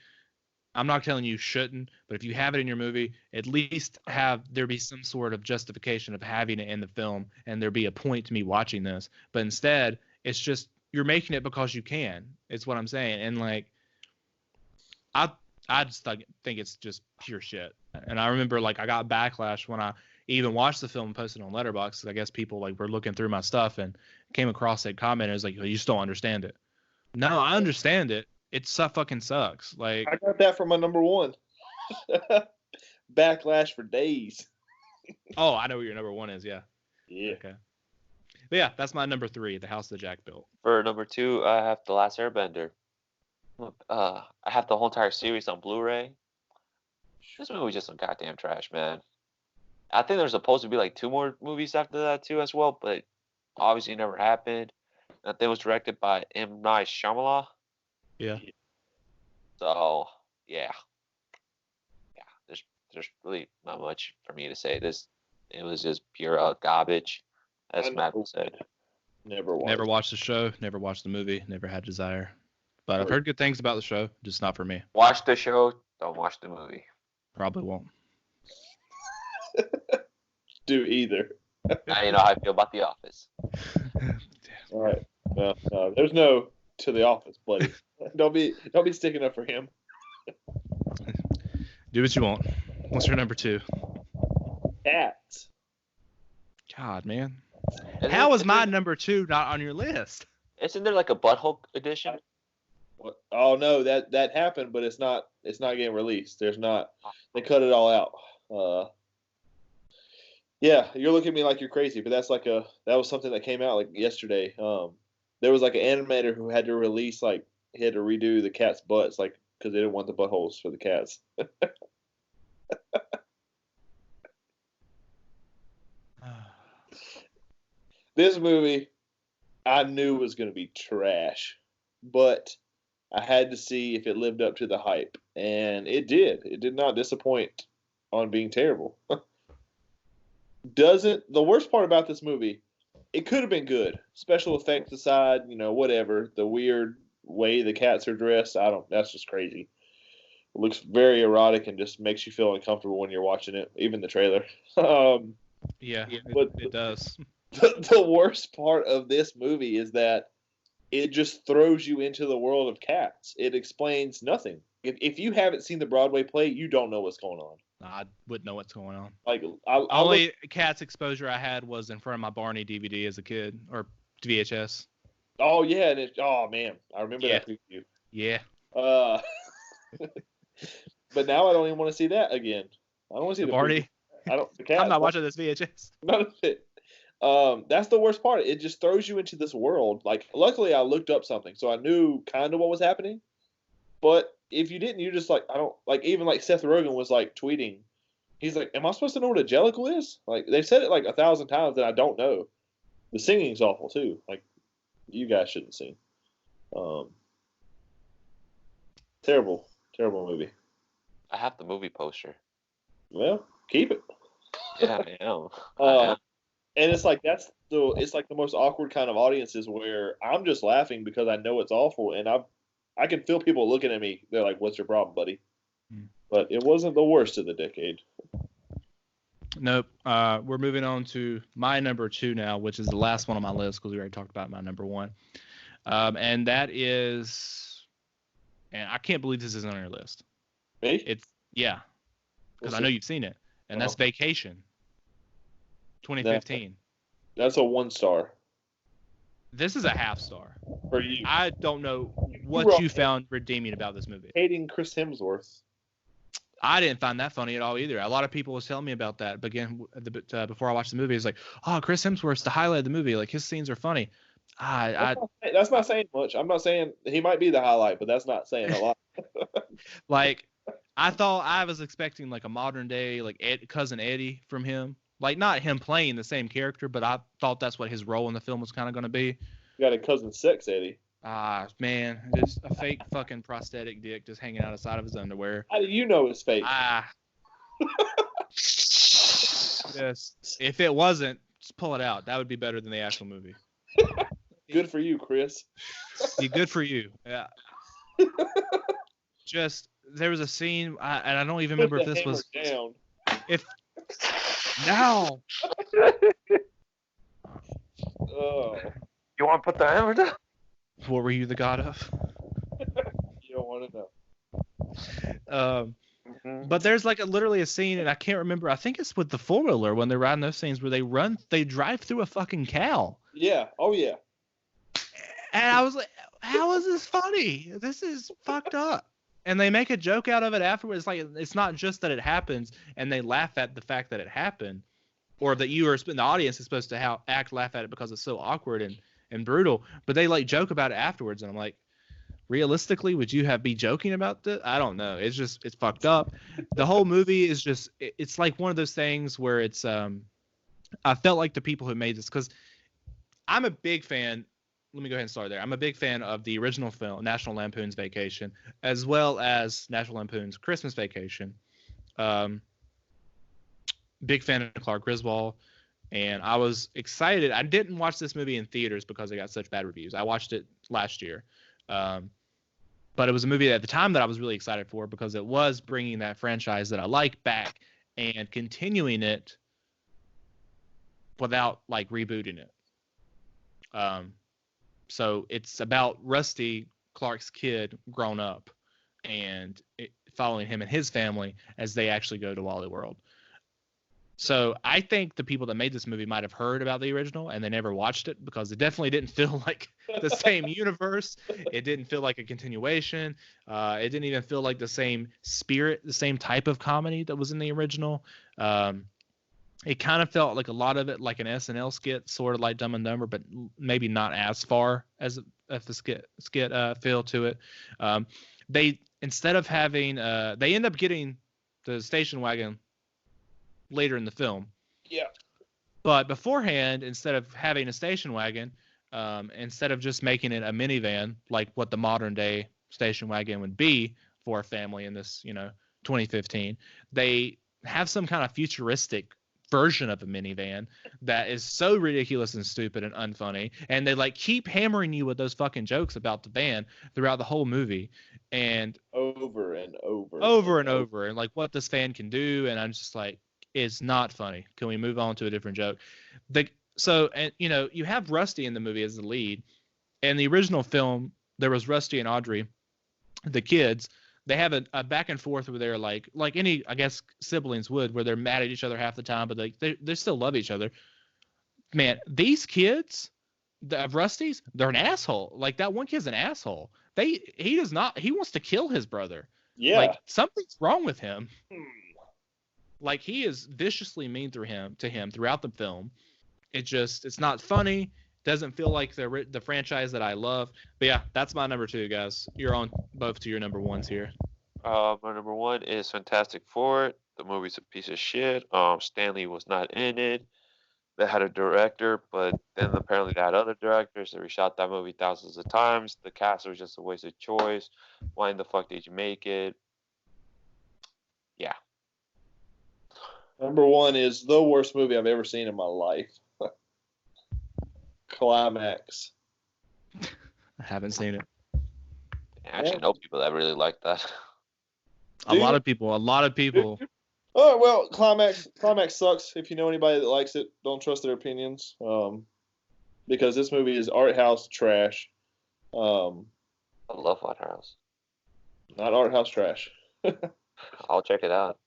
[SPEAKER 1] I'm not telling you shouldn't, but if you have it in your movie, at least there be some sort of justification of having it in the film, and there be a point to me watching this. But instead, it's just, you're making it because you can. It's what I'm saying. And like, I just think it's just pure shit. And I remember, like, I got backlash when I even watched the film and posted on Letterboxd. I guess people like were looking through my stuff and came across that comment. And it was like, you just don't understand it. No, I understand it. It fucking sucks. Like,
[SPEAKER 3] I got that from my number 1. Backlash for days.
[SPEAKER 1] Oh, I know what your number 1 is. Yeah.
[SPEAKER 3] Yeah.
[SPEAKER 1] Okay. But yeah, that's my number 3, The House That Jack Built.
[SPEAKER 2] For number 2, I have The Last Airbender. I have the whole entire series on Blu-ray. This movie just some goddamn trash, man. I think there's supposed to be like 2 more movies after that too as well, but obviously never happened. I think it was directed by M. Night Shyamalan.
[SPEAKER 1] Yeah.
[SPEAKER 2] So yeah. There's really not much for me to say. It was just pure garbage, as Matt said.
[SPEAKER 3] Never
[SPEAKER 1] watched the show, never watched the movie, never had desire. But I've heard good things about the show, just not for me.
[SPEAKER 2] Watch the show, don't watch the movie.
[SPEAKER 1] Probably won't.
[SPEAKER 3] Do either.
[SPEAKER 2] Now you know how I feel about The Office.
[SPEAKER 3] All right. No, there's no to The Office, buddy. Don't be sticking up for him.
[SPEAKER 1] Do what you want. What's your number 2?
[SPEAKER 3] Cats.
[SPEAKER 1] God, man. How is my number 2 not on your list?
[SPEAKER 2] Isn't there like a butthole edition?
[SPEAKER 3] Oh no, that happened, but it's not getting released. They cut it all out. Yeah, you're looking at me like you're crazy, but that was something that came out like yesterday. There was like an animator who had to release like he had to redo the cats' butts like because they didn't want the buttholes for the cats. This movie I knew was going to be trash, but I had to see if it lived up to the hype, and it did. It did not disappoint on being terrible. Doesn't the worst part about this movie? It could have been good. Special effects aside, whatever. The weird way the cats are dressed, I don't. That's just crazy. It looks very erotic and just makes you feel uncomfortable when you're watching it. Even the trailer.
[SPEAKER 1] Yeah,
[SPEAKER 3] but
[SPEAKER 1] it does.
[SPEAKER 3] The worst part of this movie is that it just throws you into the world of cats. It explains nothing. If you haven't seen the Broadway play, you don't know what's going on.
[SPEAKER 1] I wouldn't know what's going on.
[SPEAKER 3] Like,
[SPEAKER 1] only Cats exposure I had was in front of my Barney DVD as a kid, or VHS.
[SPEAKER 3] Oh yeah, oh man, I remember that preview.
[SPEAKER 1] Yeah.
[SPEAKER 3] But now I don't even want to see that again. I don't want to see the
[SPEAKER 1] Barney.
[SPEAKER 3] I don't. The cat,
[SPEAKER 1] I'm not watching this VHS.
[SPEAKER 3] None of it. That's the worst part. It just throws you into this world. Like, luckily I looked up something, so I knew kind of what was happening. But if you didn't, you just like, I don't like, even like Seth Rogen was like tweeting. He's like, am I supposed to know what a jellicle is? Like, they've said it like 1,000 times that I don't know. The singing's awful too. Like, you guys shouldn't sing. Terrible movie.
[SPEAKER 2] I have the movie poster.
[SPEAKER 3] Well, keep it.
[SPEAKER 2] Yeah, I am.
[SPEAKER 3] And it's like it's like the most awkward kind of audiences where I'm just laughing because I know it's awful, and I can feel people looking at me. They're like, "What's your problem, buddy?" But it wasn't the worst of the decade.
[SPEAKER 1] Nope. We're moving on to my number 2 now, which is the last one on my list because we already talked about my number 1, and that is, and I can't believe this isn't on your list.
[SPEAKER 3] Me?
[SPEAKER 1] Because I know you've seen it, and that's Vacation. 2015.
[SPEAKER 3] That's a 1 star.
[SPEAKER 1] This is a half star.
[SPEAKER 3] For you.
[SPEAKER 1] I don't know what you found redeeming about this movie.
[SPEAKER 3] Hating Chris Hemsworth.
[SPEAKER 1] I didn't find that funny at all either. A lot of people was telling me about that. But again, before I watched the movie, it's like, oh, Chris Hemsworth's the highlight of the movie. Like, his scenes are funny.
[SPEAKER 3] That's not saying much. I'm not saying he might be the highlight, but that's not saying a lot.
[SPEAKER 1] Like, I was expecting like a modern day like Cousin Eddie from him. Like, not him playing the same character, but I thought that's what his role in the film was kind of going to be.
[SPEAKER 3] You got a Cousin Sex Eddie.
[SPEAKER 1] Man, just a fake fucking prosthetic dick just hanging out outside of his underwear.
[SPEAKER 3] How do you know it's fake?
[SPEAKER 1] Yes. If it wasn't, just pull it out. That would be better than the actual movie.
[SPEAKER 3] Good for you, Chris.
[SPEAKER 1] Yeah, good for you. Yeah. Just, there was a scene, and I don't even remember if this was.
[SPEAKER 3] Down.
[SPEAKER 1] Now.
[SPEAKER 3] Oh.
[SPEAKER 2] You want to put the hammer down?
[SPEAKER 1] What were you the god of?
[SPEAKER 3] You don't want to know.
[SPEAKER 1] But there's like literally a scene, and I can't remember. I think it's with the 4-wheeler when they're riding those scenes where they drive through a fucking cow.
[SPEAKER 3] Yeah. Oh yeah.
[SPEAKER 1] And I was like, how is this funny? This is fucked up. And they make a joke out of it afterwards. Like, it's not just that it happens and they laugh at the fact that it happened, or that the audience is supposed to laugh at it because it's so awkward and brutal. But they like joke about it afterwards, and I'm like, realistically, would you be joking about this? I don't know. It's fucked up. The whole movie is just, it's like one of those things where it's I felt like the people who made this, because I'm a big fan. Let me go ahead and start there. I'm a big fan of the original film, National Lampoon's Vacation, as well as National Lampoon's Christmas Vacation. Big fan of Clark Griswold, and I was excited. I didn't watch this movie in theaters because it got such bad reviews. I watched it last year. But it was a movie at the time that I was really excited for because it was bringing that franchise that I like back and continuing it without like rebooting it. So it's about Rusty, Clark's kid, grown up, and following him and his family as they actually go to Wally World. So I think the people that made this movie might have heard about the original and they never watched it because it definitely didn't feel like the same universe. It didn't feel like a continuation. It didn't even feel like the same spirit, the same type of comedy that was in the original. it kind of felt like a lot of it like an SNL skit, sort of like Dumb and Dumber, but maybe not as far as the skit feel to it. They instead of having they end up getting the station wagon later in the film.
[SPEAKER 3] Yeah.
[SPEAKER 1] But beforehand, instead of having a station wagon, instead of just making it a minivan like what the modern day station wagon would be for a family in this 2015, they have some kind of futuristic version of a minivan that is so ridiculous and stupid and unfunny, and they like keep hammering you with those fucking jokes about the van throughout the whole movie, and
[SPEAKER 3] over and over
[SPEAKER 1] and like what this van can do, and I'm just like, it's not funny. Can we move on to a different joke? And you have Rusty in the movie as the lead. In the original film, there was Rusty and Audrey, the kids. They have a back and forth where they're like any, I guess, siblings would, where they're mad at each other half the time, but they still love each other. Man, these kids of Rusty's, they're an asshole. Like that one kid's an asshole. He wants to kill his brother.
[SPEAKER 3] Yeah.
[SPEAKER 1] Like something's wrong with him. Like he is viciously mean to him throughout the film. It's not funny. Doesn't feel like the franchise that I love. But yeah, that's my number 2, guys. You're on both to your number 1s here.
[SPEAKER 2] My number 1 is Fantastic Four. The movie's a piece of shit. Stanley was not in it. They had a director, but then apparently they had other directors. They reshot that movie thousands of times. The cast was just a wasted choice. Why in the fuck did you make it? Yeah.
[SPEAKER 3] Number 1 is the worst movie I've ever seen in my life. Climax.
[SPEAKER 1] I haven't seen it.
[SPEAKER 2] I actually know people that really like that.
[SPEAKER 1] A lot of people.
[SPEAKER 3] Oh, well, Climax sucks. If you know anybody that likes it, don't trust their opinions. Because this movie is art house trash.
[SPEAKER 2] I love art house.
[SPEAKER 3] Not art house trash.
[SPEAKER 2] I'll check it out.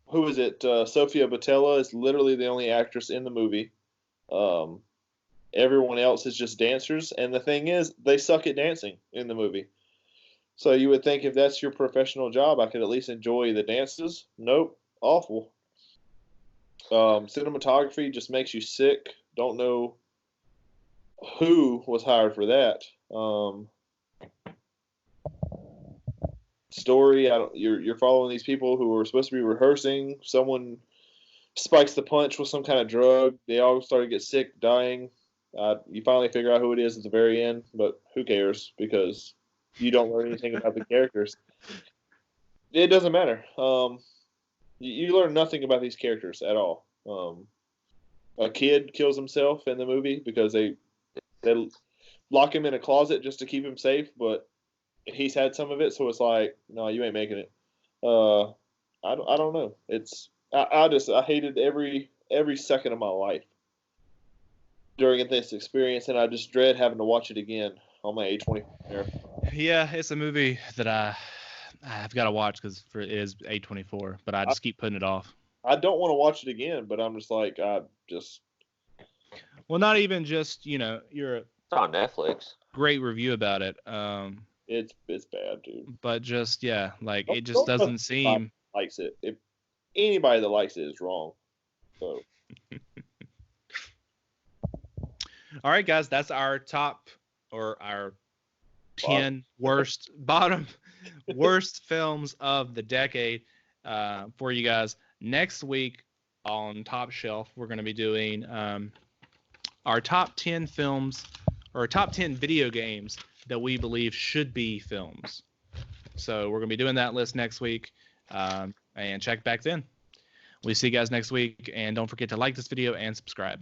[SPEAKER 3] Who is it? Sofia Boutella is literally the only actress in the movie. Everyone else is just dancers, and the thing is, they suck at dancing in the movie. So you would think if that's your professional job, I could at least enjoy the dances. Nope, awful. Cinematography just makes you sick. Don't know who was hired for that. Story, you're following these people who are supposed to be rehearsing. Someone spikes the punch with some kind of drug. They all start to get sick, dying. You finally figure out who it is at the very end, but who cares because you don't learn anything about the characters. It doesn't matter. You learn nothing about these characters at all. A kid kills himself in the movie because they lock him in a closet just to keep him safe, but he's had some of it, so it's like, no, you ain't making it. I don't know. I hated every second of my life during this experience, and I just dread having to watch it again on my A24.
[SPEAKER 1] Yeah, it's a movie that I've got to watch because it is A24, but I just keep putting it off.
[SPEAKER 3] I don't want to watch it again, but I'm just like,
[SPEAKER 1] Well, not even just, you're
[SPEAKER 2] It's on Netflix.
[SPEAKER 1] Great review about it.
[SPEAKER 3] It's bad, dude.
[SPEAKER 1] But just, yeah, like, it just doesn't seem...
[SPEAKER 3] Likes it. If anybody that likes it is wrong. So...
[SPEAKER 1] All right, guys, that's our top or our 10 worst films of the decade for you guys. Next week on Top Shelf, we're going to be doing our top 10 films or top 10 video games that we believe should be films. So we're going to be doing that list next week and check back then. We'll see you guys next week, and don't forget to like this video and subscribe.